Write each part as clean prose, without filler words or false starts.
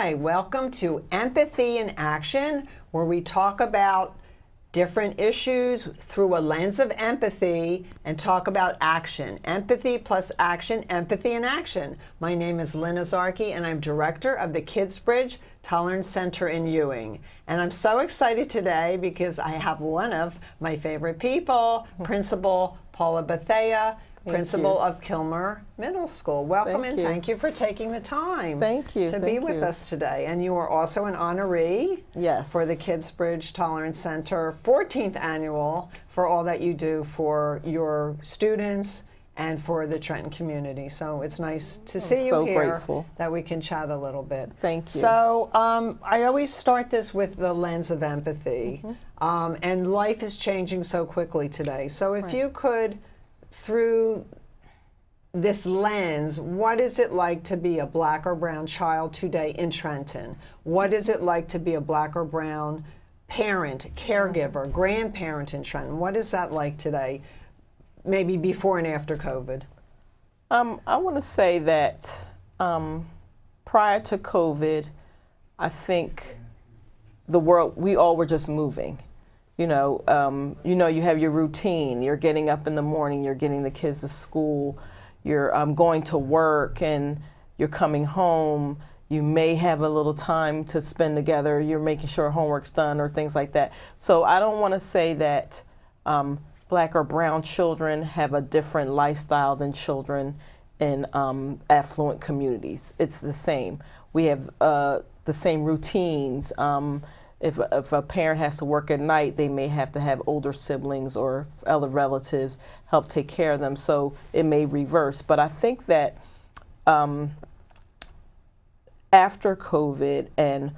Hi, welcome to Empathy in Action, where we talk about different issues through a lens of empathy and talk about action. Empathy plus action, empathy in action. My name is Lynne Azarchi, and I'm director of the Kidsbridge Tolerance Center in Ewing. And I'm so excited today because I have one of my favorite people, Principal Paula Bethea, Principal of Kilmer Middle School. Welcome and thank you for taking the time to be with us today. And you are also an honoree for the Kidsbridge Tolerance Center 14th annual for all that you do for your students and for the Trenton community. So it's nice to see you here. Grateful that we can chat a little bit. Thank you. So I always start this with the lens of empathy. And life is changing so quickly today. So if you could, through this lens, what is it like to be a black or brown child today in Trenton? What is it like to be a black or brown parent, caregiver, grandparent in Trenton? What is that like today, maybe before and after COVID? I want to say that prior to COVID, I think the world, we all were just moving. You have your routine. You're getting up in the morning, you're getting the kids to school, you're going to work, and you're coming home. You may have a little time to spend together. You're making sure homework's done or things like that. So I don't want to say that black or brown children have a different lifestyle than children in affluent communities. It's the same. We have the same routines. If a parent has to work at night, they may have to have older siblings or other relatives help take care of them, so it may reverse. But I think that after COVID, and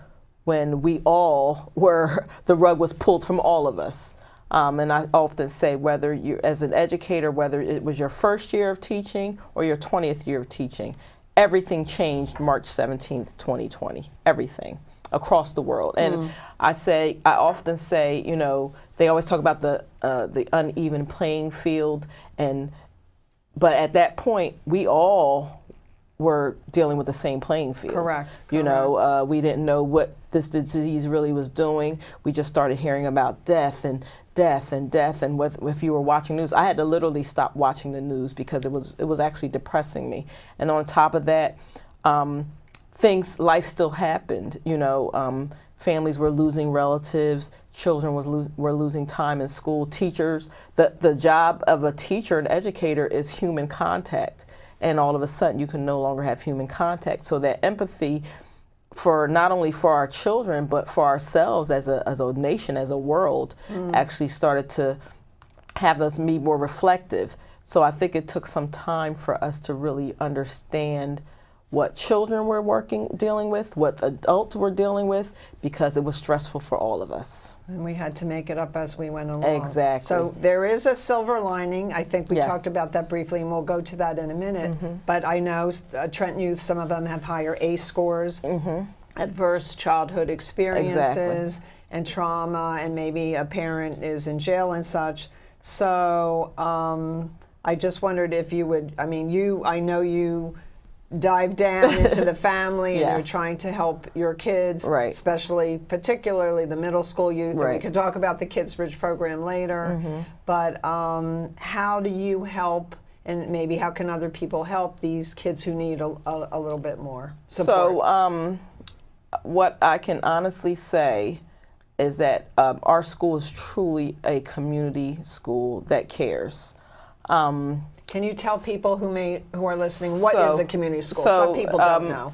when we all were, the rug was pulled from all of us, and I often say, whether you, as an educator, whether it was your first year of teaching or your 20th year of teaching, everything changed March 17th, 2020, everything. Across the world. And I often say, they always talk about the uneven playing field, but at that point, we all were dealing with the same playing field. Correct. We didn't know what this disease really was doing. We just started hearing about death and death and death. And if you were watching news, I had to literally stop watching the news because it was actually depressing me. And on top of that, life still happened, families were losing relatives, children were losing time in school, teachers. The job of a teacher and educator is human contact, and all of a sudden you can no longer have human contact. So that empathy for not only for our children, but for ourselves as a nation, as a world, actually started to have us be more reflective. So I think it took some time for us to really understand what children were dealing with, what adults were dealing with, because it was stressful for all of us. And we had to make it up as we went along. Exactly. So there is a silver lining. I think we talked about that briefly, and we'll go to that in a minute. But I know Trenton youth, some of them have higher ACE scores, adverse childhood experiences, and trauma, and maybe a parent is in jail and such. So I just wondered if you would, I know you dive down into the family, and you're trying to help your kids, particularly the middle school youth. And we could talk about the Kidsbridge program later. But how do you help, and maybe how can other people help these kids who need a little bit more support? So what I can honestly say is that our school is truly a community school that cares. Can you tell people who are listening what is a community school? Some people don't know.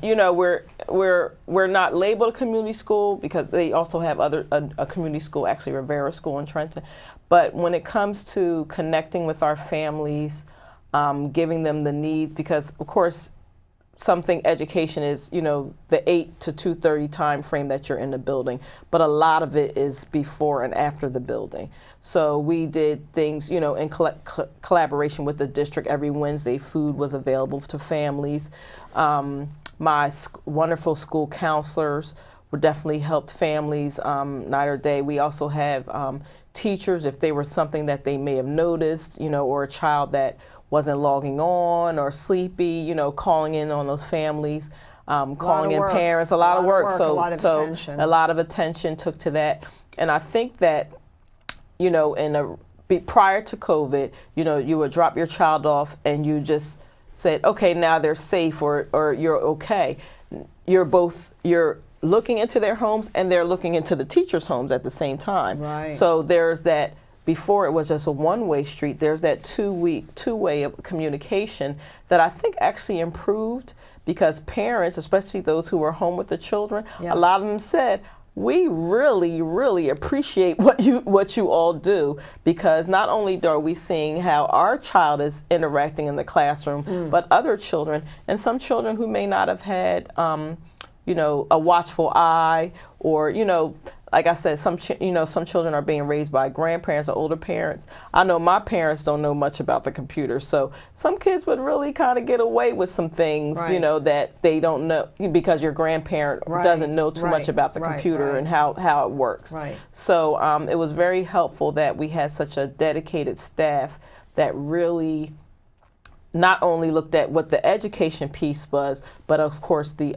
We're not labeled a community school because they also have a community school, actually Rivera School in Trenton. But when it comes to connecting with our families, giving them the needs, because of course education is, the 8 to 2:30 time frame that you're in the building, but a lot of it is before and after the building. So we did things, in collaboration with the district. Every Wednesday, food was available to families. My wonderful school counselors would definitely help families night or day. We also have teachers, if they were something that they may have noticed, or a child that wasn't logging on or sleepy, calling in on those families. calling in work. parents, a lot of work. A lot of attention. A lot of attention took to that. And I think that, prior to COVID, you would drop your child off and you just said, okay, now they're safe or you're okay. You're looking into their homes and they're looking into the teachers' homes at the same time. Right. So there's that, before it was just a one-way street, there's that two-way of communication that I think actually improved, because parents, especially those who were home with the children, Yes. a lot of them said, we really, really appreciate what you all do, because not only are we seeing how our child is interacting in the classroom, but other children, and some children who may not have had, a watchful eye, or, like I said, some children are being raised by grandparents or older parents. I know my parents don't know much about the computer, so some kids would really kind of get away with some things, Right. That they don't know, because your grandparent Right. doesn't know too Right. much about the Right. computer Right. and how it works. Right. So it was very helpful that we had such a dedicated staff that really not only looked at what the education piece was, but of course the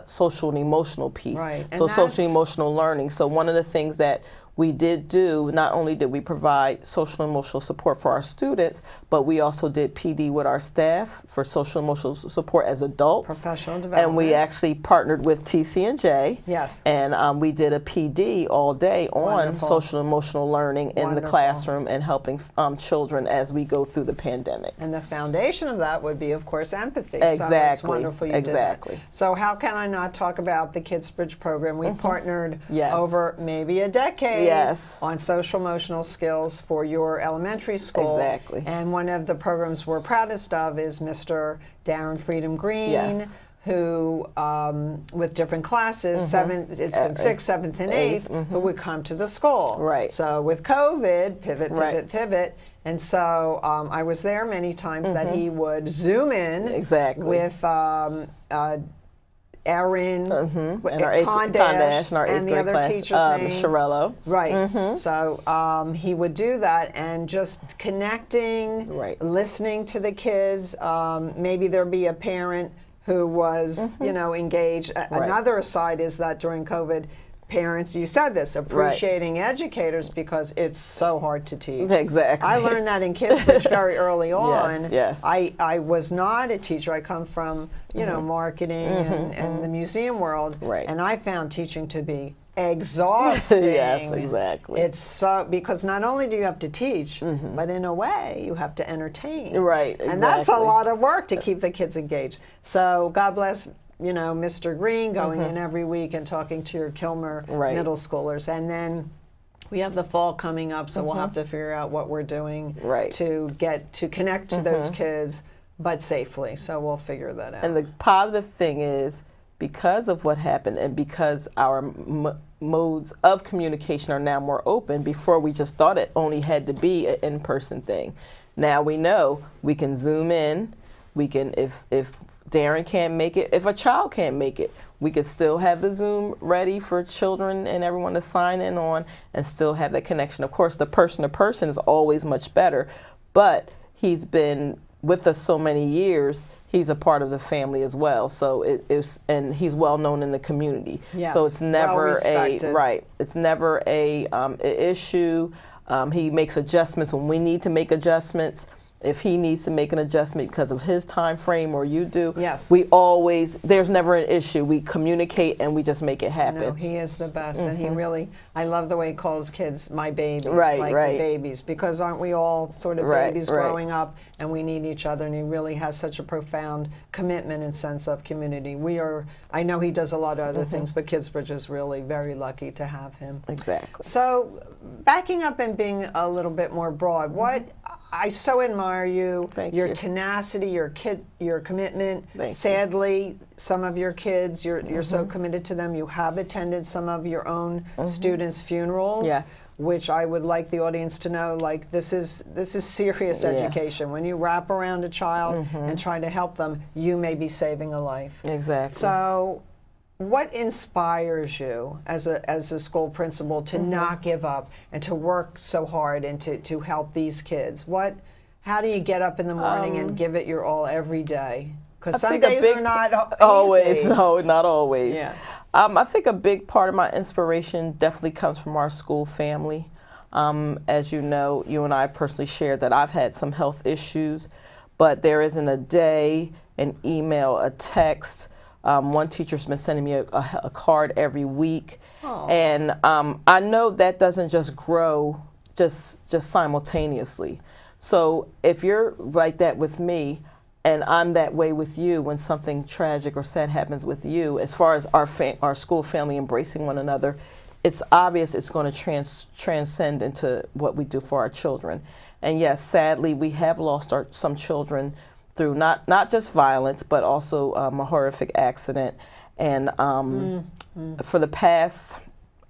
social and emotional piece. Right. So And social and that's- emotional learning. So one of the things that we did do, not only did we provide social and emotional support for our students, but we also did PD with our staff for social and emotional support as adults. Professional And development. we actually partnered with TC&J. Yes. And we did a PD all day on Wonderful. social and emotional learning in the Wonderful. classroom and helping children as we go through the pandemic. And the foundation of that would be, of course, empathy. So it's Exactly. wonderful you did that. Exactly. So how can I not talk about the Kids Bridge program? We partnered Yes. over maybe a decade Yes. on social emotional skills for your elementary school. Exactly. And one of the programs we're proudest of is Mr. Darren Freedom Green. Yes. Who, with different classes, it's been 6th, 7th, and 8th, who would come to the school. Right. So with COVID, pivot, Right. pivot. And so I was there many times that he would Zoom in Exactly. with Erin, And our Condash and our 8th and the grade other class, teacher's name. Sharello. Right. So he would do that and just connecting, Right. listening to the kids. Maybe there'd be a parent who was, engaged. Another aside is that during COVID, parents, you said this, appreciating educators because it's so hard to teach. Exactly. I learned that in Kids Bridge very early on. Yes. I was not a teacher. I come from, marketing and the museum world. Right. And I found teaching to be exhausting. Yes, exactly. It's so, because not only do you have to teach, but in a way you have to entertain. Right, And that's a exactly. lot of work to keep the kids engaged. So God bless, Mr. Green going in every week and talking to your Kilmer Right. middle schoolers. And then we have the fall coming up, so we'll have to figure out what we're doing Right. to get to connect to those kids, but safely. So we'll figure that out. And the positive thing is, because of what happened and because our modes of communication are now more open, before we just thought it only had to be an in-person thing. Now we know we can Zoom in, we can, if Darren can't make it, if a child can't make it, we could still have the Zoom ready for children and everyone to sign in on and still have that connection. Of course, the person-to-person is always much better, but he's been with us so many years, he's a part of the family as well. So and he's well known in the community. Yes, So it's never well-respected. It's never a issue. He makes adjustments when we need to make adjustments. If he needs to make an adjustment because of his time frame or you do, Yes. there's never an issue. We communicate and we just make it happen. No, he is the best, and he really, I love the way he calls kids my babies, Right, like right. the babies, because aren't we all sort of Right, babies right. growing up, and we need each other, and he really has such a profound commitment and sense of community. I know he does a lot of other things, but Kidsbridge is really very lucky to have him. Exactly. So, backing up and being a little bit more broad, what I so admire you, Thank your you. tenacity, your commitment. Thank you. Sadly, some of your kids, you're so committed to them. You have attended some of your own students' funerals. Yes. Which I would like the audience to know, like this is serious Yes. education. When you wrap around a child and try to help them, you may be saving a life. Exactly. So, what inspires you as a school principal to not give up and to work so hard and to help these kids? How do you get up in the morning and give it your all every day? Because some days are not always. easy. No, not always. Yeah. I think a big part of my inspiration definitely comes from our school family. As you know, you and I have personally shared that I've had some health issues, but there isn't a day, an email, a text. One teacher's been sending me a card every week. Aww. And I know that doesn't just grow just simultaneously. So if you're like that with me, and I'm that way with you when something tragic or sad happens with you, as far as our school family embracing one another, it's obvious it's going to transcend into what we do for our children. And yes, sadly, we have lost some children through not just violence, but also a horrific accident. And for the past,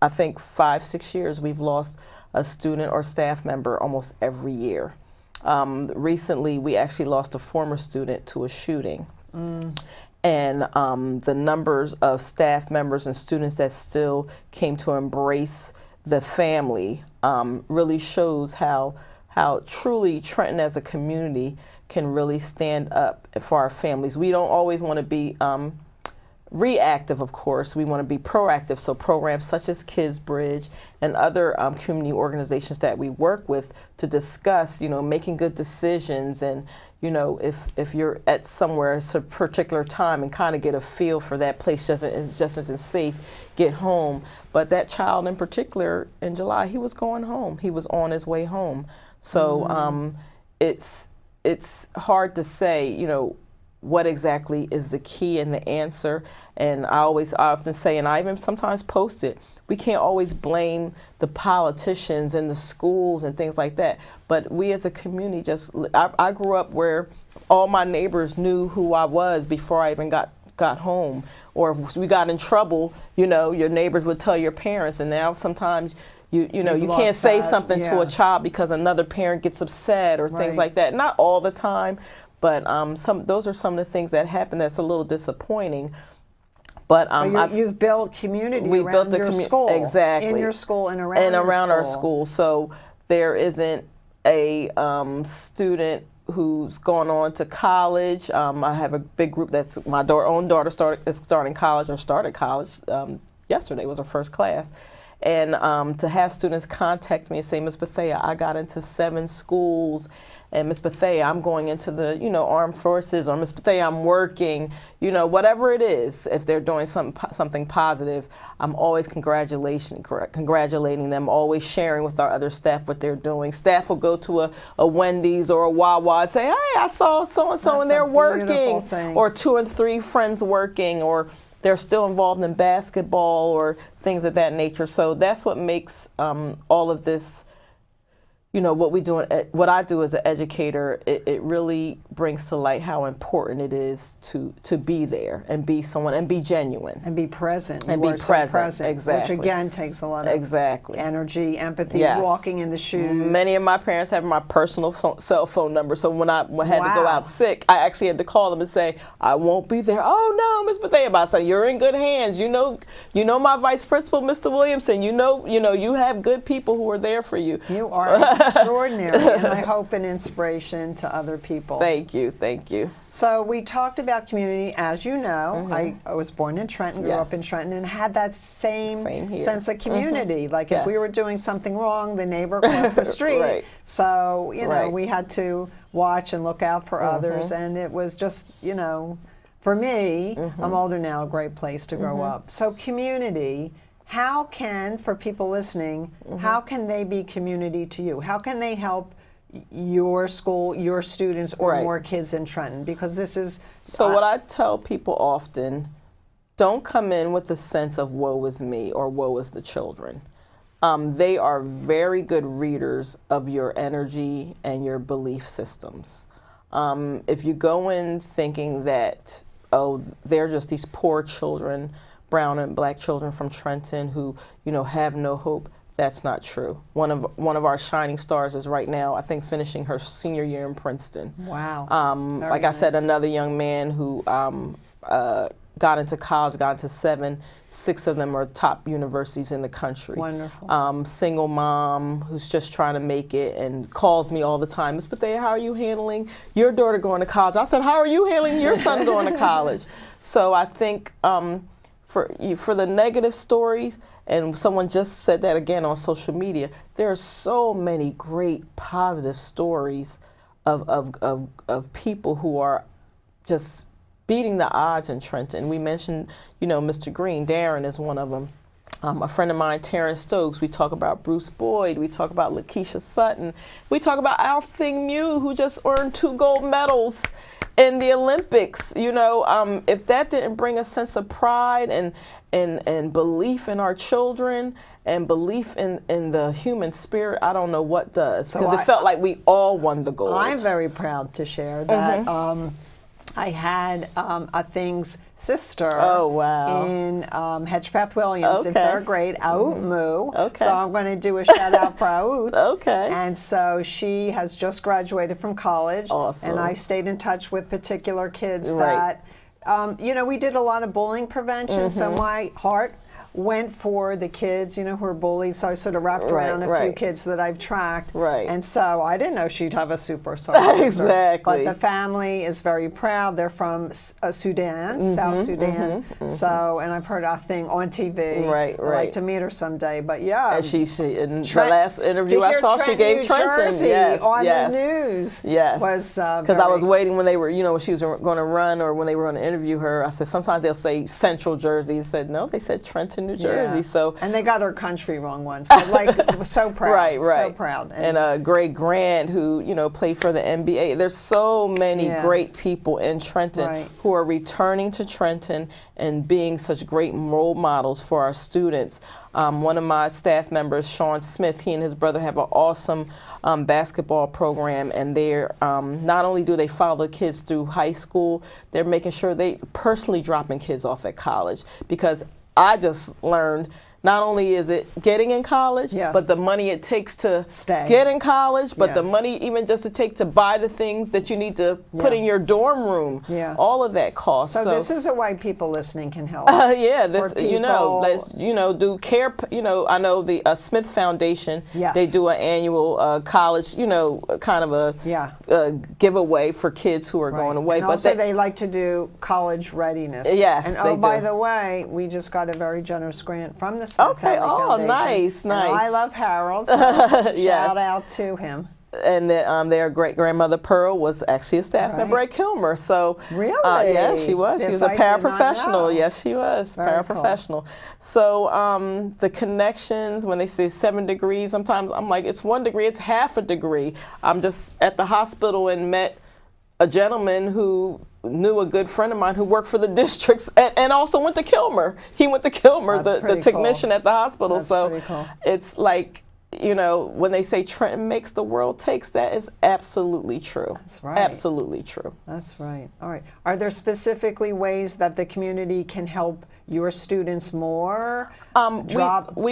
I think 5-6 years, we've lost a student or staff member almost every year. Recently, we actually lost a former student to a shooting. And the numbers of staff members and students that still came to embrace the family really shows how truly Trenton as a community can really stand up for our families. We don't always want to be reactive, of course. We want to be proactive. So programs such as Kids Bridge and other community organizations that we work with to discuss, making good decisions, and if you're at somewhere at a particular time and kind of get a feel for that place just isn't safe, get home. But that child in particular in July, he was going home. He was on his way home. So it's hard to say, what exactly is the key and the answer. And I often say, and I even sometimes post it, we can't always blame the politicians and the schools and things like that. But we as a community I grew up where all my neighbors knew who I was before I even got home. Or if we got in trouble, your neighbors would tell your parents. And now sometimes you can't say something to a child because another parent gets upset or things like that. Not all the time, but those are some of the things that happen that's a little disappointing. But you've built community around your school. Exactly. In your school and around our school. So there isn't a student who's gone on to college. I have a big group that's my own daughter started college. Yesterday was her first class. And to have students contact me and say, Ms. Bethea, I got into 7 schools, and Ms. Bethea, I'm going into the armed forces, or Ms. Bethea, I'm working, whatever it is. If they're doing something positive, I'm always congratulating them, always sharing with our other staff what they're doing. Staff will go to a Wendy's or a Wawa and say, hey, I saw so-and-so and they're working, or 2 and 3 friends working, or they're still involved in basketball or things of that nature. So that's what makes all of this, what I do as an educator, it really brings to light how important it is to be there and be someone and be genuine. And be present. And be present, exactly. Which again takes a lot of energy, empathy, walking in the shoes. Many of my parents have my personal cell phone number, so when I had to go out sick, I actually had to call them and say, I won't be there. Oh no, Ms. Bethea, I said, you're in good hands. You know my vice principal, Mr. Williamson. You have good people who are there for you. You are extraordinary, and I hope an inspiration to other people. Thank you. So we talked about community. As you know, I was born in Trenton, grew up in Trenton, and had that same sense of community. Like if we were doing something wrong, the neighbor across the street. So, we had to watch and look out for others, and it was just, for me, I'm older now, a great place to grow up. So community, how can, for people listening, how can they be community to you? How can they help your school, your students, or more kids in Trenton? Because this is... So what I tell people often, don't come in with the sense of woe is me or woe is the children. They are very good readers of your energy and your belief systems. If you go in thinking that, they're just these poor children, brown and black children from Trenton who, have no hope, that's not true. One of our shining stars is right now, I think, finishing her senior year in Princeton. Wow. Like I said, another young man who got into college, got into 7, 6 of them are top universities in the country. Wonderful. Single mom who's just trying to make it and calls me all the time. Miss Bethea, how are you handling your daughter going to college? I said, how are you handling your son going to college? So I think for the negative stories, and someone just said that again on social media, there are so many great positive stories of people who are just beating the odds in Trenton. We mentioned, Mr. Green, Darren is one of them. A friend of mine, Terrence Stokes, we talk about Bruce Boyd, we talk about Lakeisha Sutton, we talk about Althing Mew, who just earned 2 gold medals in the Olympics. If that didn't bring a sense of pride and belief in our children and belief in the human spirit, I don't know what does, because it felt like we all won the gold. I'm very proud to share that. I had Athing's sister in Hedgepath Williams in 3rd grade, Aout Mu. So I'm going to do a shout out for Aout. And so she has just graduated from college. Awesome. And I've stayed in touch with particular kids that, we did a lot of bullying prevention. So my heart went for the kids, who are bullied. So I sort of wrapped around a few kids that I've tracked. And so I didn't know she'd have a super sister. Exactly. But the family is very proud. They're from Sudan, South Sudan. So, and I've heard Athing on TV. I'd like to meet her someday. But yeah. And she in the last interview I saw, she gave Trenton. On the news. Was because I was waiting when they were, when she was going to run or when they were going to interview her. I said, sometimes they'll say Central Jersey. I said, no, they said Trenton, New Jersey. So, and they got her country wrong once, but so proud, so proud. And Greg Grant, who played for the NBA. There's so many great people in Trenton who are returning to Trenton and being such great role models for our students. One of my staff members, Sean Smith, he and his brother have an awesome basketball program, and they're not only do they follow the kids through high school, they're making sure they personally dropping kids off at college, because I just learned not only is it getting in college, but the money it takes to get in college, but the money even just to take to buy the things that you need to put in your dorm room. All of that costs. So this is a way people listening can help. Let's do care. I know the Smith Foundation. They do an annual college. Kind of a giveaway for kids who are going away. And also they like to do college readiness. And by the way, we just got a very generous grant from the Smith Foundation. Nice. And I love Harold, so shout out to him. And their great-grandmother Pearl was actually a staff member at Kilmer. So really, she was. She was a paraprofessional. Yes, she was paraprofessional. Cool. So the connections, when they say 7 degrees, sometimes I'm like, it's 1 degree, it's half a degree. I'm just at the hospital and met a gentleman who knew a good friend of mine who worked for the districts and also went to Kilmer. He went to Kilmer, the technician at the hospital. So it's like, when they say Trenton makes the world takes, that is absolutely true. That's right. Absolutely true. That's right. All right. Are there specifically ways that the community can help your students more? We love mentoring.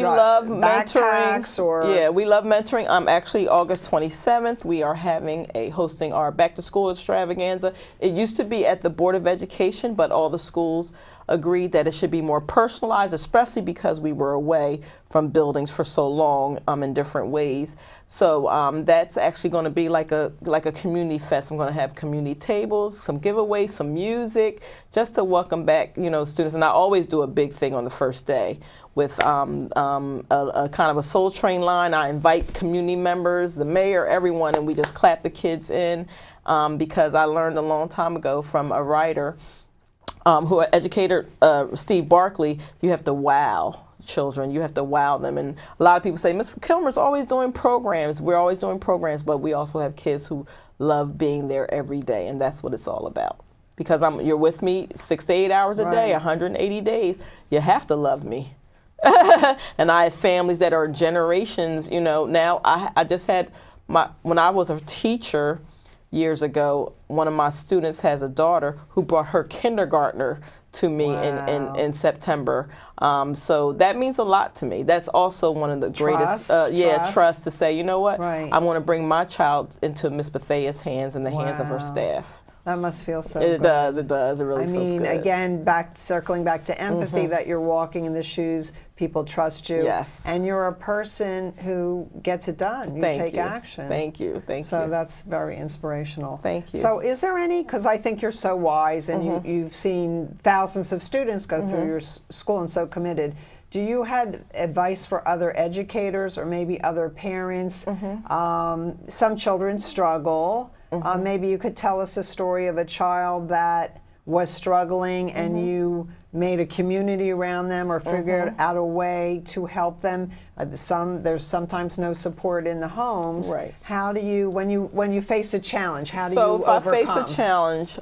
We love mentoring. Actually, August 27th, we are hosting our back to school extravaganza. It used to be at the Board of Education, but all the schools agreed that it should be more personalized, especially because we were away from buildings for so long in different ways. So that's actually going to be like a community fest. I'm going to have community tables, some giveaways, some music, just to welcome back students. And I always do a big thing on the first day with a kind of a Soul Train line. I invite community members, the mayor, everyone, and we just clap the kids in because I learned a long time ago from a writer, educator, Steve Barkley, you have to wow children. You have to wow them. And a lot of people say, Ms. Kilmer's always doing programs. We're always doing programs, but we also have kids who love being there every day, and that's what it's all about. Because you're with me 6 to 8 hours a day, 180 days. You have to love me. And I have families that are generations, now I just had when I was a teacher years ago, one of my students has a daughter who brought her kindergartner to me in September. So that means a lot to me. That's also one of the greatest, trust to say, you know what, I want to bring my child into Miss Bethea's hands and the hands of her staff. That must feel so It good. does. It does. It really I feels mean, good. again, circling back to empathy, that you're walking in the shoes, people trust you. Yes. And you're a person who gets it done. You take action. Thank you. Thank you. So that's very inspirational. Thank you. So is there any, because I think you're so wise and you've seen thousands of students go through your school and so committed. Do you have advice for other educators or maybe other parents? Some children struggle. Maybe you could tell us a story of a child that was struggling and you made a community around them or figured out a way to help them. There's sometimes no support in the homes. Right. How do you, when you face a challenge, how do you So if overcome? I face a challenge,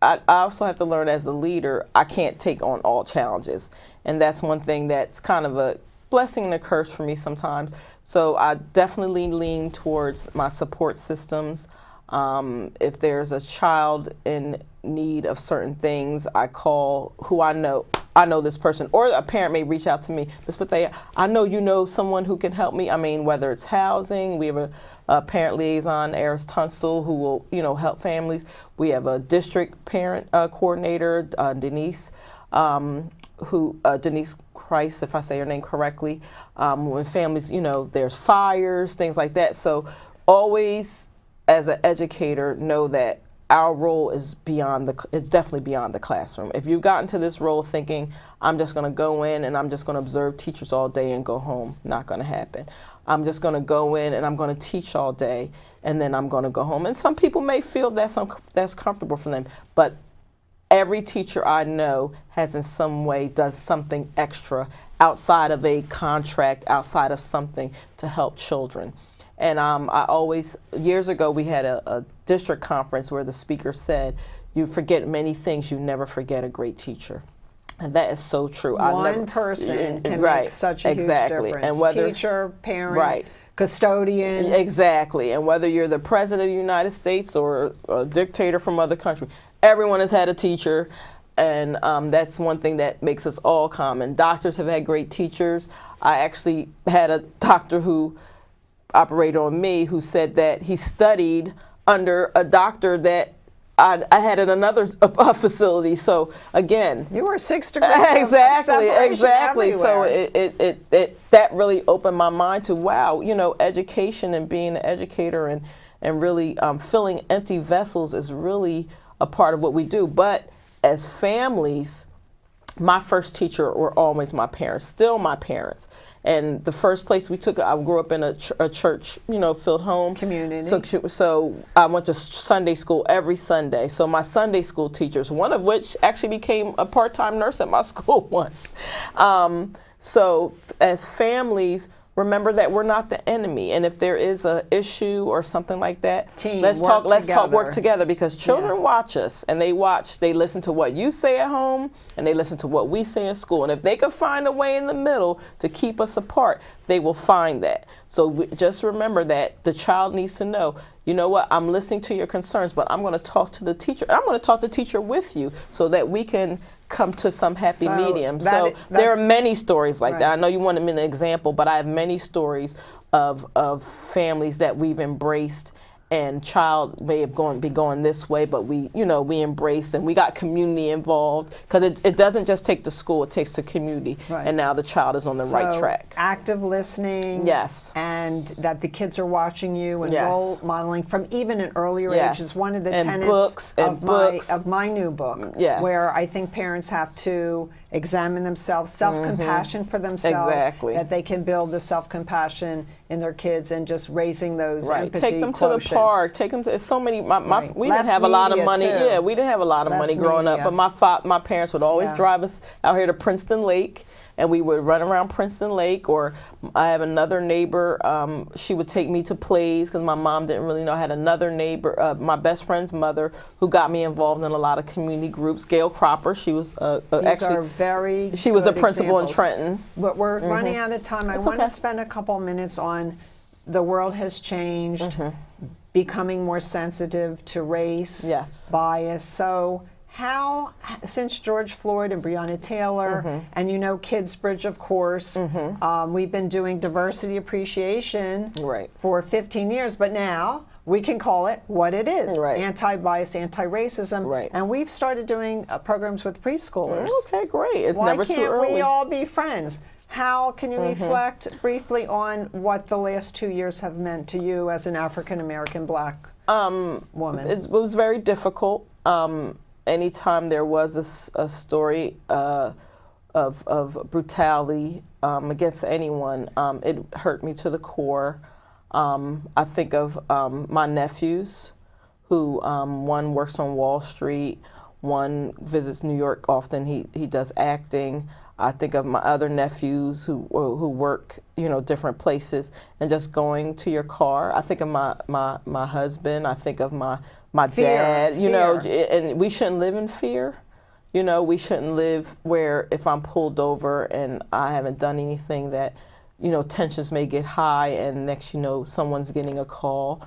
I also have to learn as the leader, I can't take on all challenges. And that's one thing that's kind of a blessing and a curse for me sometimes. So I definitely lean towards my support systems. If there's a child in need of certain things, I call who I know this person, or a parent may reach out to me, Ms. Bethea, I know you know someone who can help me. I mean, whether it's housing, we have a parent liaison, Eris Tunstall, who will, help families. We have a district parent coordinator, Denise, Denise Christ, if I say her name correctly. When families, there's fires, things like that. So always, as an educator, know that our role is it's definitely beyond the classroom. If you've gotten to this role thinking, I'm just going to go in and I'm just going to observe teachers all day and go home, not going to happen. I'm just going to go in and I'm going to teach all day and then I'm going to go home. And some people may feel that's comfortable for them, but every teacher I know has in some way does something extra outside of a contract, outside of something to help children. And I always, years ago, we had a district conference where the speaker said, you forget many things, you never forget a great teacher. And that is so true. One person can make such a huge difference. And whether, teacher, parent, custodian. Exactly. And whether you're the president of the United States or a dictator from other country, everyone has had a teacher. And that's one thing that makes us all common. Doctors have had great teachers. I actually had a doctor who operated on me who said that he studied under a doctor that I had in another facility. So again, you were 6 degrees. Exactly. So that really opened my mind to wow, education and being an educator and really filling empty vessels is really a part of what we do. But as families, my first teacher were always my parents, still my parents. And the first place we took, I grew up in a church, filled home. Community. So I went to Sunday school every Sunday. So my Sunday school teachers, one of which actually became a part-time nurse at my school once. So as families, remember that we're not the enemy. And if there is an issue or something like that, let's work together because children watch us and they listen to what you say at home and they listen to what we say in school. And if they can find a way in the middle to keep us apart, they will find that. So just remember that the child needs to know, you know what, I'm listening to your concerns, but I'm going to talk to the teacher. I'm going to talk to the teacher with you so that we can come to some happy medium. So there are many stories like that. I know you wanted me an example, but I have many stories of families that we've embraced and child may have be going this way, but we embrace and we got community involved because it doesn't just take the school, it takes the community. And now the child is on the right track. Active listening. Yes. And that the kids are watching you and role modeling from even an earlier age is one of the tenets of my new book. Yes. Where I think parents have to examine themselves, self-compassion for themselves. Exactly. That they can build the self-compassion in their kids and just raising those empathy Take them quotients. To the park. Take them to so many. We didn't have a lot of money. Too. Yeah, we didn't have a lot of money growing up. But my parents would always drive us out here to Princeton Lake, and we would run around Princeton Lake. Or I have another neighbor. She would take me to plays because my mom didn't really know. I had another neighbor, my best friend's mother, who got me involved in a lot of community groups. Gail Cropper. She was she was a principal in Trenton. But we're running out of time. I want to spend a couple minutes on the world has changed, becoming more sensitive to race, bias. So how, since George Floyd and Breonna Taylor, and Kidsbridge, of course, we've been doing diversity appreciation for 15 years, but now we can call it what it is, Right. anti-bias, anti-racism. Right. And we've started doing programs with preschoolers. Okay, great. It's Why never too can't early. we all be friends? How can you reflect briefly on what the last 2 years have meant to you as an African-American Black woman? It was very difficult. Anytime there was a story of brutality against anyone, it hurt me to the core. I think of my nephews, who one works on Wall Street, one visits New York often. He does acting. I think of my other nephews who work, different places, and just going to your car. I think of my husband. I think of my dad. And we shouldn't live in fear. We shouldn't live where if I'm pulled over and I haven't done anything that, tensions may get high, and next someone's getting a call.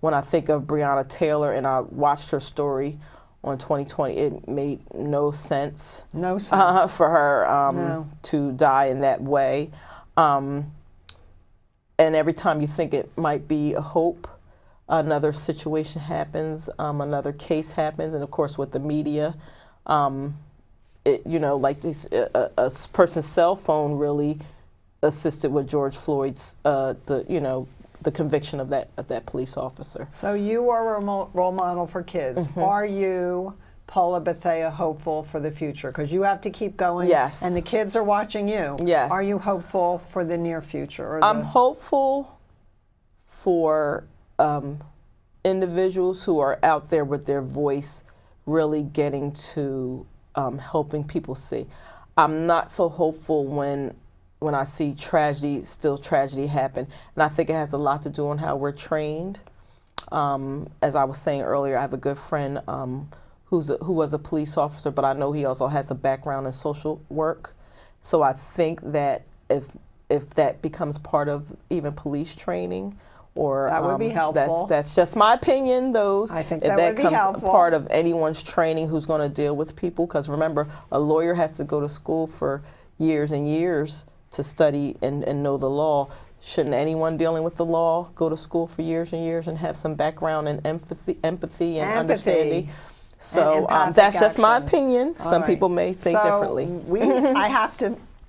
When I think of Breonna Taylor and I watched her story on 2020, it made no sense. No sense. For her to die in that way. And every time you think it might be a hope, another situation happens, another case happens, and of course with the media, like this, a person's cell phone really assisted with George Floyd's, the conviction of that police officer. So you are a role model for kids. Are you, Paula Bethea, hopeful for the future? Because you have to keep going. Yes. And the kids are watching you. Yes. Are you hopeful for the near future? I'm hopeful for individuals who are out there with their voice really getting to helping people see. I'm not so hopeful when I see tragedy happen. And I think it has a lot to do on how we're trained. As I was saying earlier, I have a good friend who was a police officer, but I know he also has a background in social work. So I think that if that becomes part of even police training, or that would be helpful. That's just my opinion. I think that would be becomes helpful. part of anyone's training who's going to deal with people, because remember, a lawyer has to go to school for years and years to study and know the law. Shouldn't anyone dealing with the law go to school for years and years and have some background in empathy and understanding? So that's just my opinion. Some people may think differently.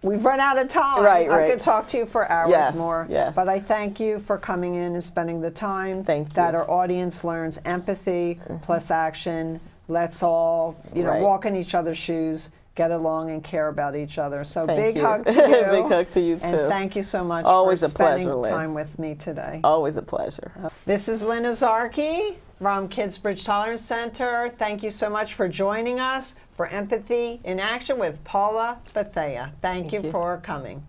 We've run out of time. Right. I could talk to you for hours more. Yes. But I thank you for coming in and spending the time. Thank you. That our audience learns empathy plus action. Let's all, walk in each other's shoes, get along, and care about each other. So big hug to you. Big hug to you too. And thank you so much Always for a pleasure, spending Lynn. time with me today. Always a pleasure. This is Lynne Azarchi from Kidsbridge Tolerance Center. Thank you so much for joining us for Empathy in Action with Paula Bethea. Thank you for coming.